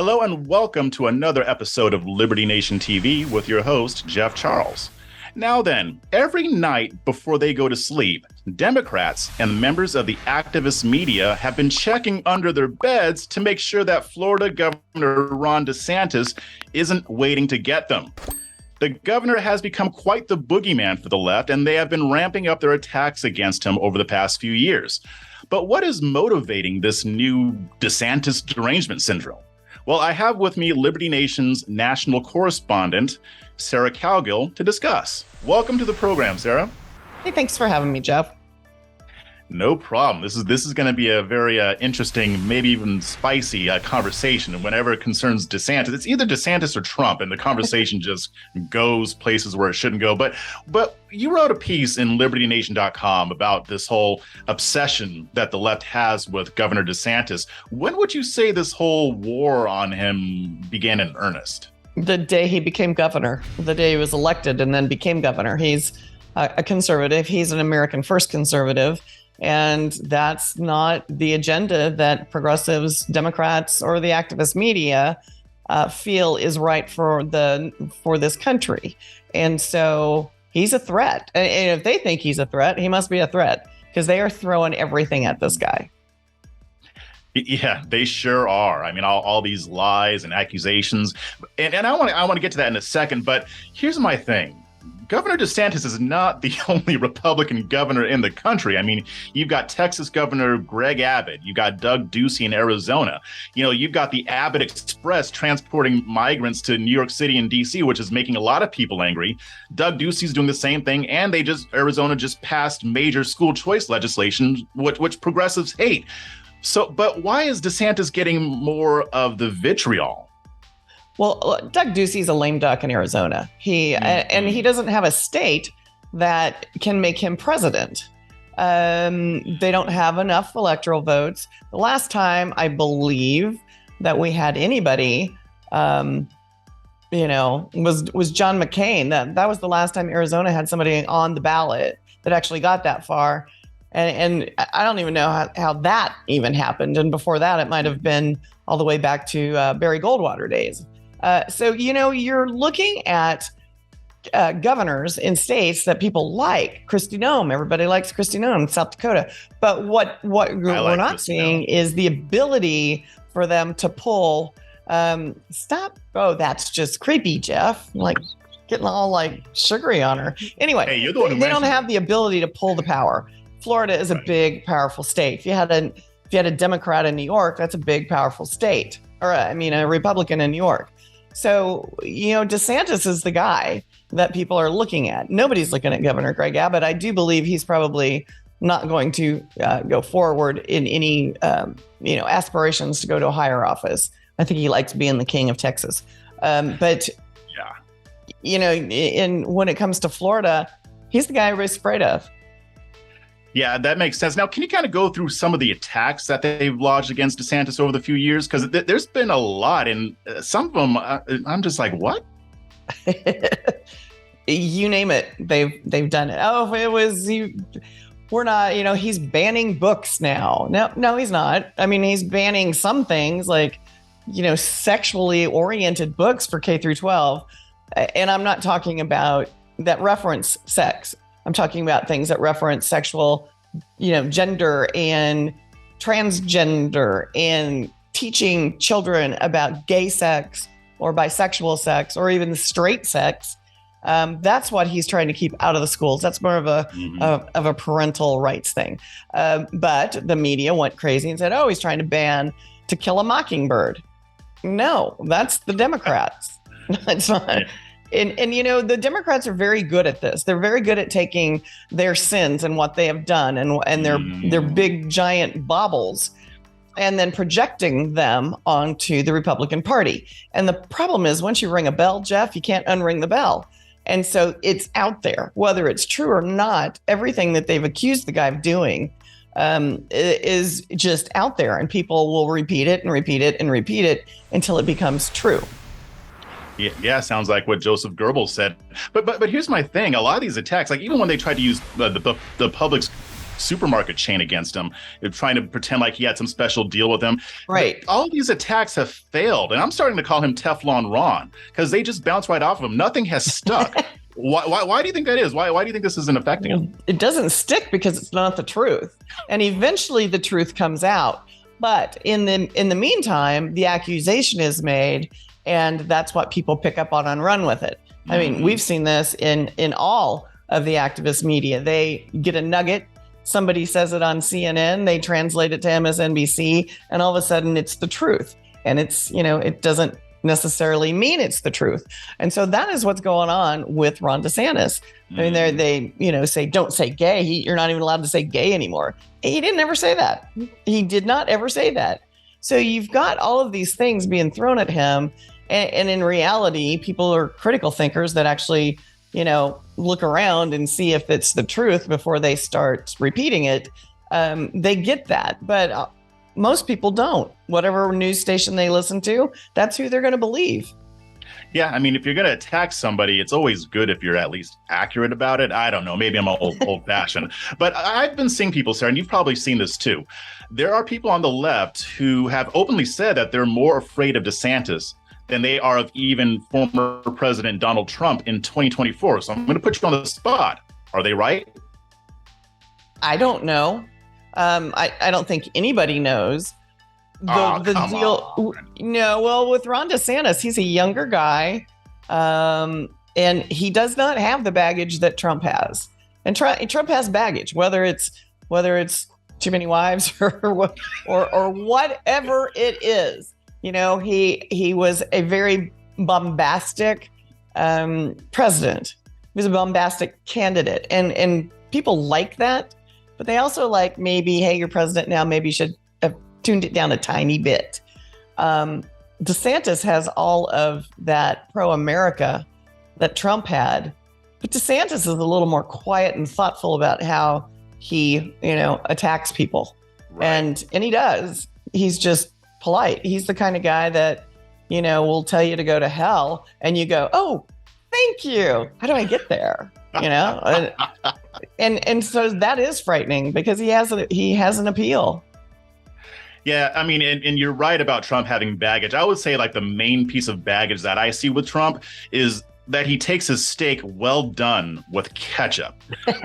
Hello and welcome to another episode of Liberty Nation TV with your host, Jeff Charles. Now then, every night before they go to sleep, Democrats and members of the activist media have been checking under their beds to make sure that Florida Governor Ron DeSantis isn't waiting to get them. The governor has become quite the boogeyman for the left, and they have been ramping up their attacks against him over the past few years. But what is motivating this new DeSantis derangement syndrome? Well, I have with me Liberty Nation's national correspondent, Sarah Cowgill, to discuss. Welcome to the program, Sarah. Hey, thanks for having me, Jeff. No problem. This is going to be a very interesting, maybe even spicy conversation. And whenever it concerns DeSantis, it's either DeSantis or Trump, and the conversation just goes places where it shouldn't go. But you wrote a piece in LibertyNation.com about this whole obsession that the left has with Governor DeSantis. When would you say this whole war on him began in earnest? The day he became governor, the day he was elected and then became governor. He's a conservative. He's an American First conservative. And that's not the agenda that progressives, Democrats, or the activist media feel is right for this country. And so he's a threat. And if they think he's a threat, he must be a threat because they are throwing everything at this guy. Yeah, they sure are. I mean, all these lies and accusations. And I want to get to that in a second. But here's my thing. Governor DeSantis is not the only Republican governor in the country. I mean, you've got Texas Governor Greg Abbott. You've got Doug Ducey in Arizona. You know, you've got the Abbott Express transporting migrants to New York City and D.C., which is making a lot of people angry. Doug Ducey's doing the same thing. And Arizona just passed major school choice legislation, which progressives hate. So, but why is DeSantis getting more of the vitriol? Well, Doug Ducey's a lame duck in Arizona. And he doesn't have a state that can make him president. They don't have enough electoral votes. The last time I believe that we had anybody, was John McCain. That was the last time Arizona had somebody on the ballot that actually got that far. And I don't even know how that even happened. And before that, it might have been all the way back to Barry Goldwater days. So, you're looking at governors in states that people like. Kristi Noem, everybody likes Kristi Noem, South Dakota. But what we're not seeing is the ability for them to pull, stop. Oh, that's just creepy, Jeff. Like getting all like sugary on her. Anyway, hey, you're the one who they don't have the ability to pull the power. Florida is a big, powerful state. If you had a Democrat in New York, that's a big, powerful state. Or a Republican in New York. So, DeSantis is the guy that people are looking at. Nobody's looking at Governor Greg Abbott. I do believe he's probably not going to go forward in any, aspirations to go to a higher office. I think he likes being the king of Texas. But, when it comes to Florida, he's the guy everybody's afraid of. Yeah, that makes sense. Now, can you kind of go through some of the attacks that they've lodged against DeSantis over the few years? Because there's been a lot, and some of them, I'm just like, what? You name it, they've done it. Oh, it was we're not. He's banning books now. No, he's not. I mean, he's banning some things like, sexually oriented books for K through 12, and I'm not talking about that reference sex. I'm talking about things that reference sexual, gender and transgender and teaching children about gay sex or bisexual sex or even straight sex. That's what he's trying to keep out of the schools. That's more of a parental rights thing. But the media went crazy and said, oh, he's trying to ban To Kill a Mockingbird. No, that's the Democrats. It's not. And the Democrats are very good at this. They're very good at taking their sins and what they have done and their big giant baubles and then projecting them onto the Republican Party. And the problem is once you ring a bell, Jeff, you can't unring the bell. And so it's out there, whether it's true or not. Everything that they've accused the guy of doing is just out there, and people will repeat it and repeat it and repeat it until it becomes true. Yeah, sounds like what Joseph Goebbels said. But here's my thing. A lot of these attacks, like even when they tried to use the public's supermarket chain against him, trying to pretend like he had some special deal with him. Right. All these attacks have failed, and I'm starting to call him Teflon Ron because they just bounce right off of him. Nothing has stuck. Why do you think that is? Why do you think this isn't affecting him? It doesn't stick because it's not the truth. And eventually the truth comes out. But in the meantime, the accusation is made, and that's what people pick up on and run with it. I mean, we've seen this in all of the activist media. They get a nugget, somebody says it on CNN, they translate it to MSNBC, and all of a sudden it's the truth. And it's, it doesn't necessarily mean it's the truth. And so that is what's going on with Ron DeSantis. I mean, they say, don't say gay. You're not even allowed to say gay anymore. He didn't ever say that. He did not ever say that. So you've got all of these things being thrown at him. And in reality, people are critical thinkers that actually, look around and see if it's the truth before they start repeating it. They get that. But most people don't. Whatever news station they listen to, that's who they're going to believe. Yeah, I mean, if you're going to attack somebody, it's always good if you're at least accurate about it. I don't know. Maybe I'm old-fashioned. But I've been seeing people, Sarah, and you've probably seen this too. There are people on the left who have openly said that they're more afraid of DeSantis than they are of even former President Donald Trump in 2024. So I'm going to put you on the spot. Are they right? I don't know. I don't think anybody knows. The deal. On. No, well, with Ron DeSantis, he's a younger guy, and he does not have the baggage that Trump has. And Trump has baggage, whether it's too many wives or whatever it is. He was a very bombastic president. He was a bombastic candidate, and people like that. But they also like, maybe, hey, you're president now, maybe you should have tuned it down a tiny bit. DeSantis has all of that pro-America that Trump had, but DeSantis is a little more quiet and thoughtful about how he, attacks people. Right. And he does. He's just polite. He's the kind of guy that, will tell you to go to hell, and you go, oh, thank you. How do I get there? And so that is frightening because he has an appeal. Yeah, I mean, and you're right about Trump having baggage. I would say like the main piece of baggage that I see with Trump is that he takes his steak well done with ketchup,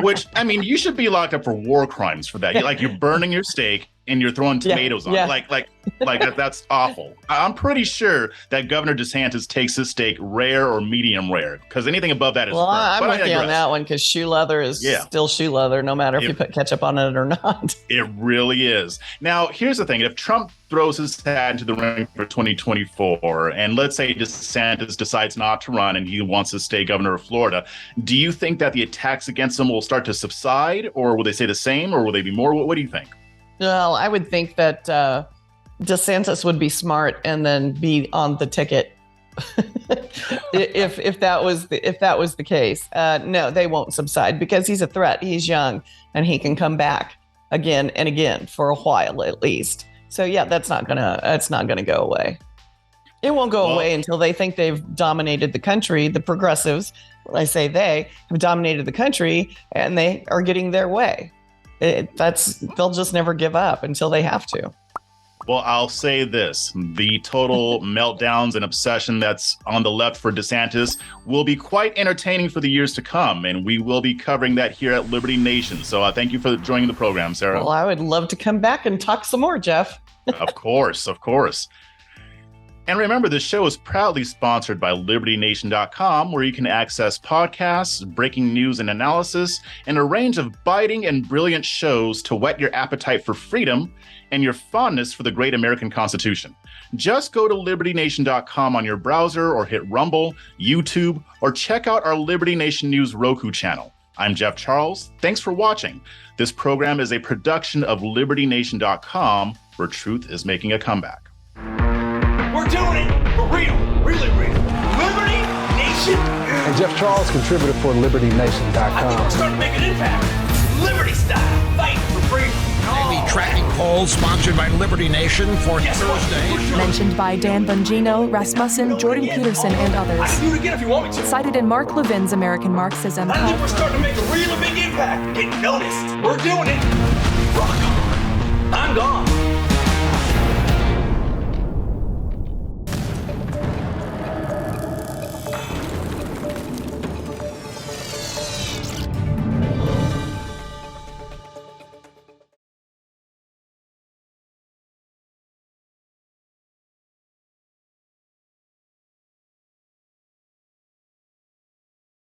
which, I mean, you should be locked up for war crimes for that. You're burning your steak and you're throwing tomatoes on it. Like that's awful. I'm pretty sure that Governor DeSantis takes his steak rare or medium rare, because anything above that is well, burnt. I'm with you on that one, because shoe leather is still shoe leather, no matter if you put ketchup on it or not. It really is. Now, here's the thing. If Trump throws his hat into the ring for 2024, and let's say DeSantis decides not to run and he wants to stay governor of Florida, do you think that the attacks against him will start to subside, or will they stay the same, or will they be more? What do you think? Well, I would think that DeSantis would be smart and then be on the ticket if that was the case. No, they won't subside because he's a threat. He's young and he can come back again and again for a while at least. So yeah, that's not gonna go away. It won't go away until they think they've dominated the country. The progressives, when I say they, have dominated the country and they are getting their way. They'll just never give up until they have to. Well, I'll say this. The total meltdowns and obsession that's on the left for DeSantis will be quite entertaining for the years to come, and we will be covering that here at Liberty Nation. So thank you for joining the program, Sarah. Well, I would love to come back and talk some more, Jeff. Of course. And remember, this show is proudly sponsored by LibertyNation.com, where you can access podcasts, breaking news and analysis, and a range of biting and brilliant shows to whet your appetite for freedom and your fondness for the great American Constitution. Just go to LibertyNation.com on your browser, or hit Rumble, YouTube, or check out our Liberty Nation News Roku channel. I'm Jeff Charles. Thanks for watching. This program is a production of LibertyNation.com, where truth is making a comeback. We're doing it for real, really real. Liberty Nation. And Jeff Charles, contributor for LibertyNation.com. I think we're starting to make an impact. Liberty style, fight for freedom. LNTV tracking poll sponsored by Liberty Nation for Thursday. Mentioned by Dan Bongino, Rasmussen, Jordan Peterson, and I others. can do it again if you want me to. Cited in Mark Levin's American Marxism. I think we're starting to make a really big impact. Get noticed. We're doing it. Rock on. I'm gone.